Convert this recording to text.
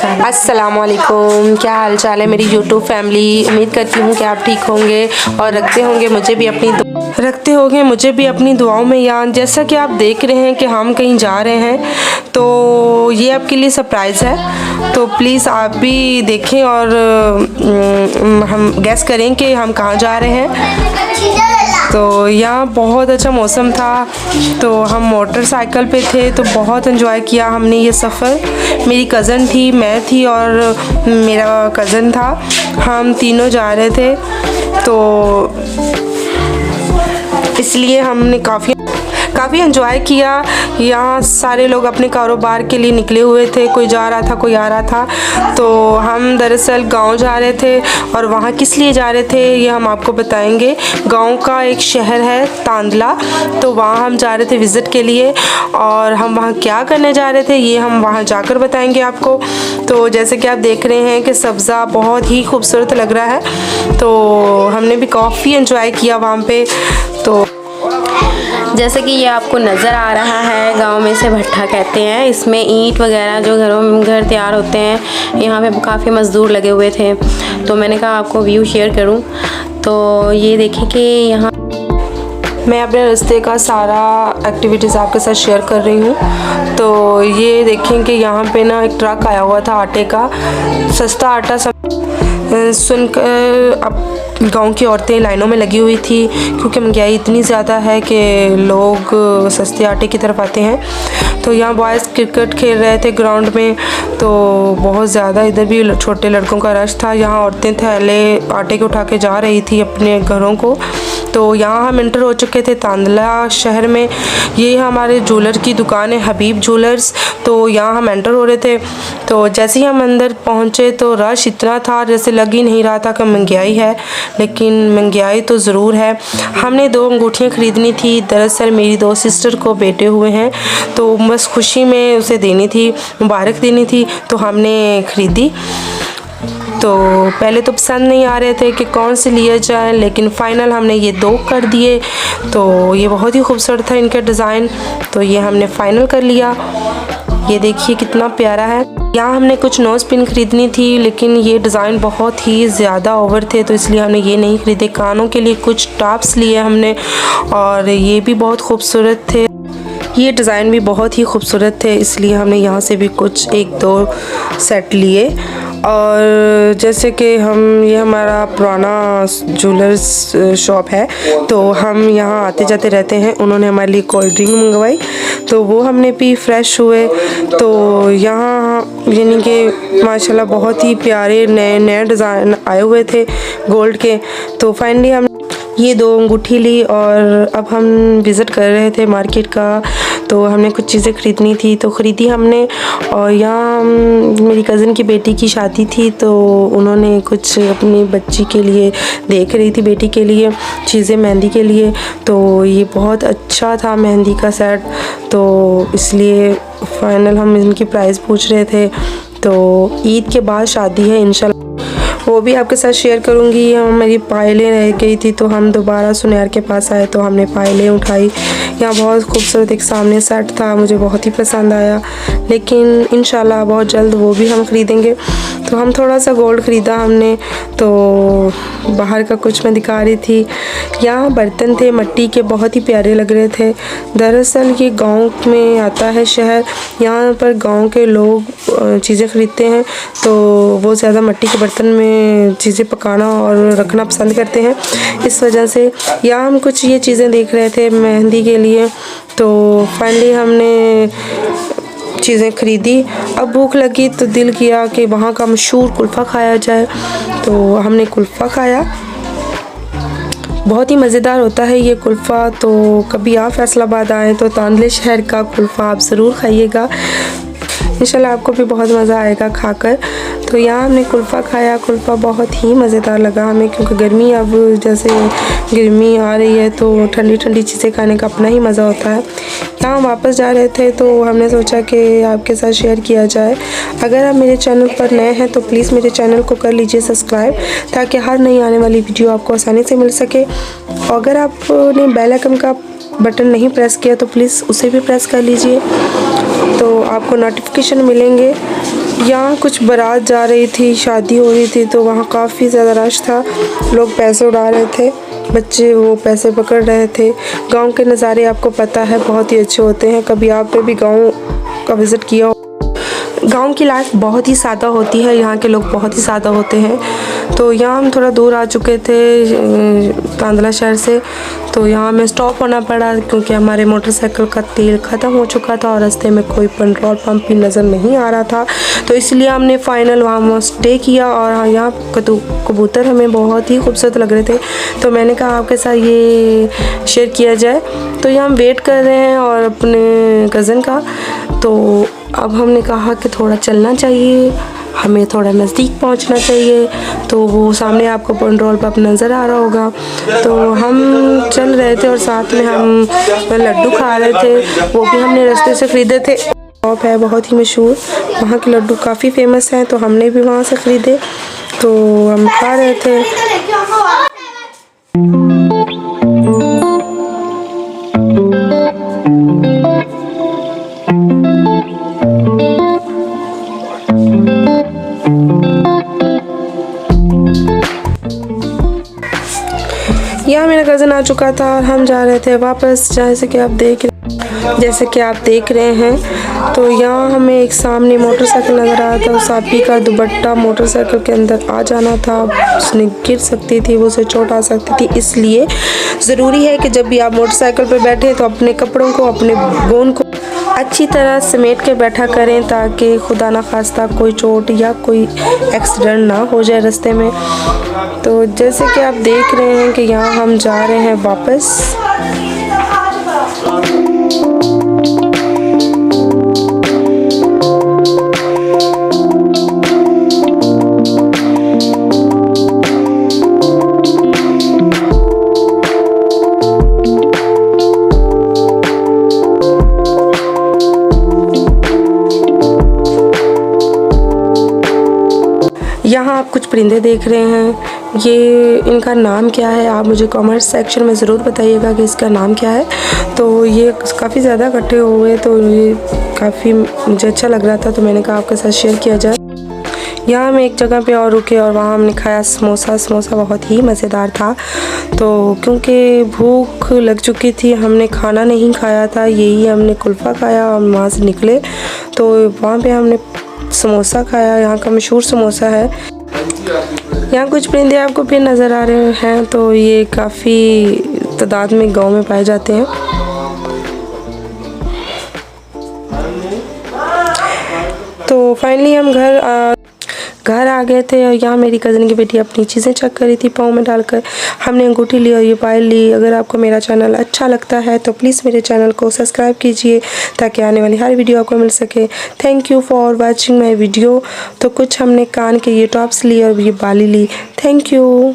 अस्सलामुअलैकुम, क्या हाल चाल है मेरी यूट्यूब फैमिली। उम्मीद करती हूँ कि आप ठीक होंगे और रखते होंगे मुझे भी अपनी दुआओं में याद। जैसा कि आप देख रहे हैं कि हम कहीं जा रहे हैं, तो ये आपके लिए सरप्राइज़ है। तो प्लीज़ आप भी देखें और हम गैस करें कि हम कहाँ जा रहे हैं। तो यहाँ बहुत अच्छा मौसम था, तो हम मोटरसाइकिल पे थे, तो बहुत एंजॉय किया हमने ये सफ़र। मेरी कज़न थी, मैं थी और मेरा कज़न था, हम तीनों जा रहे थे। तो इसलिए हमने काफ़ी एंजॉय किया। यहाँ सारे लोग अपने कारोबार के लिए निकले हुए थे, कोई जा रहा था कोई आ रहा था। तो हम दरअसल गांव जा रहे थे, और वहाँ किस लिए जा रहे थे ये हम आपको बताएंगे। गांव का एक शहर है तांदला, तो वहाँ हम जा रहे थे विज़िट के लिए, और हम वहाँ क्या करने जा रहे थे ये हम वहाँ जाकर बताएंगे आपको। तो जैसे कि आप देख रहे हैं कि सब्ज़ा बहुत ही खूबसूरत लग रहा है, तो हमने भी काफ़ी एंजॉय किया वहाँ पे। तो जैसे कि ये आपको नज़र आ रहा है, गांव में से भट्ठा कहते हैं। इसमें ईंट वगैरह जो घर तैयार होते हैं, यहाँ पे काफ़ी मज़दूर लगे हुए थे, तो मैंने कहा आपको व्यू शेयर करूं। तो ये देखें कि यहाँ मैं अपने रास्ते का सारा एक्टिविटीज़ आपके साथ शेयर कर रही हूँ। तो ये देखें कि यहाँ पे ना एक ट्रक आया हुआ था आटे का, सस्ता आटा सुनकर अब गांव की औरतें लाइनों में लगी हुई थी, क्योंकि महंगाई इतनी ज़्यादा है कि लोग सस्ते आटे की तरफ आते हैं। तो यहाँ बॉयज़ क्रिकेट खेल रहे थे ग्राउंड में, तो बहुत ज़्यादा इधर भी छोटे लड़कों का रश था। यहाँ औरतें थैले आटे के उठा के जा रही थी अपने घरों को। तो यहाँ हम इंटर हो चुके थे तांदला शहर में। ये हमारे ज्वेलर की दुकान है, हबीब ज्वेलर्स। तो यहाँ हम एंटर हो रहे थे, तो जैसे ही हम अंदर पहुँचे तो रश इतना था जैसे लग ही नहीं रहा था कि महंगाई है, लेकिन महंगाई तो ज़रूर है। हमने 2 अंगूठियाँ ख़रीदनी थी। दरअसल मेरी 2 सिस्टर को बेटे हुए हैं, तो बस खुशी में उसे देनी थी, मुबारक देनी थी, तो हमने ख़रीदी। तो पहले तो पसंद नहीं आ रहे थे कि कौन से लिए जाए, लेकिन फ़ाइनल हमने ये 2 कर दिए। तो ये बहुत ही खूबसूरत था इनका डिज़ाइन, तो ये हमने फ़ाइनल कर लिया। ये देखिए कितना प्यारा है। यहाँ हमने कुछ नोज़ पिन ख़रीदनी थी, लेकिन ये डिज़ाइन बहुत ही ज़्यादा ओवर थे, तो इसलिए हमने ये नहीं ख़रीदे। कानों के लिए कुछ टॉप्स लिए हमने, और ये भी बहुत खूबसूरत थे। ये डिज़ाइन भी बहुत ही खूबसूरत थे, इसलिए हमने यहाँ से भी कुछ 1-2 सेट लिए। और जैसे कि ये हमारा पुराना ज्वेलर्स शॉप है, तो हम यहाँ आते जाते रहते हैं। उन्होंने हमारे लिए कोल्ड ड्रिंक मंगवाई, तो वो हमने पी, फ्रेश हुए। तो यहाँ यानी कि माशाल्लाह बहुत ही प्यारे नए डिज़ाइन आए हुए थे गोल्ड के। तो फाइनली हम ये 2 अंगूठी ली, और अब हम विज़िट कर रहे थे मार्केट का। तो हमने कुछ चीज़ें ख़रीदनी थी, तो ख़रीदी हमने। और यहाँ मेरी कज़न की बेटी की शादी थी, तो उन्होंने कुछ अपनी बच्ची के लिए देख रही थी, बेटी के लिए चीज़ें मेहंदी के लिए। तो ये बहुत अच्छा था मेहंदी का सेट, तो इसलिए फ़ाइनल हम इनकी प्राइस पूछ रहे थे। तो ईद के बाद शादी है इंशाल्लाह, वो भी आपके साथ शेयर करूँगी। मेरी पायलें रह गई थी, तो हम दोबारा सुनार के पास आए, तो हमने पायलें उठाई। यहाँ बहुत खूबसूरत एक सामने सेट था, मुझे बहुत ही पसंद आया, लेकिन इंशाल्लाह बहुत जल्द वो भी हम ख़रीदेंगे। तो हम थोड़ा सा गोल्ड ख़रीदा हमने। तो बाहर का कुछ मैं दिखा रही थी। यहाँ बर्तन थे मिट्टी के, बहुत ही प्यारे लग रहे थे। दरअसल ये गांव में आता है शहर, यहाँ पर गांव के लोग चीज़ें ख़रीदते हैं, तो वो ज़्यादा मिट्टी के बर्तन में चीज़ें पकाना और रखना पसंद करते हैं। इस वजह से यहाँ हम कुछ ये चीज़ें देख रहे थे मेहंदी के लिए। तो फाइनली हमने चीज़ें ख़रीदी। अब भूख लगी तो दिल किया कि वहाँ का मशहूर कुल्फ़ा खाया जाए, तो हमने कुल्फ़ा खाया। बहुत ही मज़ेदार होता है ये कुल्फ़ा। तो कभी आप फैसलाबाद आएँ तो तांदले शहर का कुल्फ़ा आप ज़रूर खाइएगा, इंशाल्लाह आपको भी बहुत मज़ा आएगा खाकर। तो यहाँ हमने कुल्फ़ा खाया। कुल्फ़ा बहुत ही मज़ेदार लगा हमें, क्योंकि गर्मी अब जैसे गर्मी आ रही है, तो ठंडी ठंडी चीज़ें खाने का अपना ही मज़ा होता है। यहाँ हम वापस जा रहे थे, तो हमने सोचा कि आपके साथ शेयर किया जाए। अगर आप मेरे चैनल पर नए हैं तो प्लीज़ मेरे चैनल को कर लीजिए सब्सक्राइब, ताकि हर नई आने वाली वीडियो आपको आसानी से मिल सके। और अगर आपने बेल आइकन का बटन नहीं प्रेस किया तो प्लीज़ उसे भी प्रेस कर लीजिए, तो आपको नोटिफिकेशन मिलेंगे यहाँ कुछ बारात जा रही थी, शादी हो रही थी, तो वहाँ काफ़ी ज़्यादा रश था। लोग पैसे उड़ा रहे थे, बच्चे वो पैसे पकड़ रहे थे। गांव के नज़ारे आपको पता है बहुत ही अच्छे होते हैं। कभी आपने भी गांव का विज़िट किया हो? गांव की लाइफ बहुत ही सादा होती है, यहाँ के लोग बहुत ही सादा होते हैं। तो यहाँ हम थोड़ा दूर आ चुके थे कांदला शहर से, तो यहाँ हमें स्टॉप होना पड़ा क्योंकि हमारे मोटरसाइकिल का तेल ख़त्म हो चुका था और रास्ते में कोई पेट्रोल पंप भी नज़र नहीं आ रहा था। तो इसलिए हमने फ़ाइनल वहाँ स्टे किया और यहाँ कबूतर हमें बहुत ही खूबसूरत लग रहे थे, तो मैंने कहा आपके साथ ये शेयर किया जाए। तो यहाँ हम वेट कर रहे हैं और अपने कज़न का, तो अब हमने कहा कि थोड़ा चलना चाहिए, हमें थोड़ा नज़दीक पहुंचना चाहिए। तो वो सामने आपको पेट्रोल पंप नज़र आ रहा होगा, तो हम चल रहे थे और साथ में हम लड्डू खा रहे थे, वो भी हमने रास्ते से ख़रीदे थे। शॉप है बहुत ही मशहूर, वहाँ के लड्डू काफ़ी फेमस हैं, तो हमने भी वहाँ से ख़रीदे, तो हम खा रहे थे। यहाँ मेरा कज़न आ चुका था और हम जा रहे थे वापस। जैसे कि आप देख रहे हैं, तो यहाँ हमें एक सामने मोटरसाइकिल नज़र आ रहा था। सापी का दुपट्टा मोटरसाइकिल के अंदर आ जाना था, उसने गिर सकती थी, वो उसे चोट आ सकती थी। इसलिए ज़रूरी है कि जब भी आप मोटरसाइकिल पर बैठे तो अपने कपड़ों को, अपने गोंद को अच्छी तरह समेट के बैठा करें, ताकि खुदा ना खास्ता कोई चोट या कोई एक्सीडेंट ना हो जाए रास्ते में। तो जैसे कि आप देख रहे हैं कि यहाँ हम जा रहे हैं वापस। यहाँ आप कुछ परिंदे देख रहे हैं, ये इनका नाम क्या है आप मुझे कमेंट सेक्शन में ज़रूर बताइएगा कि इसका नाम क्या है। तो ये काफ़ी ज़्यादा इकट्ठे हुए, तो ये काफ़ी मुझे अच्छा लग रहा था, तो मैंने कहा आपके साथ शेयर किया जाए। यहाँ हम एक जगह पे और रुके और वहाँ हमने खाया समोसा बहुत ही मज़ेदार था। तो क्योंकि भूख लग चुकी थी, हमने खाना नहीं खाया था, यही हमने कुल्फ़ा खाया और वहाँ से निकले, तो वहाँ पे हमने समोसा खाया। यहाँ का मशहूर समोसा है। यहाँ कुछ परिंदे आपको फिर नज़र आ रहे हैं, तो ये काफ़ी तादाद में गांव में पाए जाते हैं। तो फाइनली हम घर आ गए थे और यहाँ मेरी कज़न की बेटी अपनी चीज़ें चेक कर रही थी पाँव में डालकर। हमने अंगूठी ली और ये पायल ली। अगर आपको मेरा चैनल अच्छा लगता है तो प्लीज़ मेरे चैनल को सब्सक्राइब कीजिए, ताकि आने वाली हर वीडियो आपको मिल सके। Thank you for watching my video. तो कुछ हमने कान के ये टॉप्स लिए और ये बाली ली। Thank you.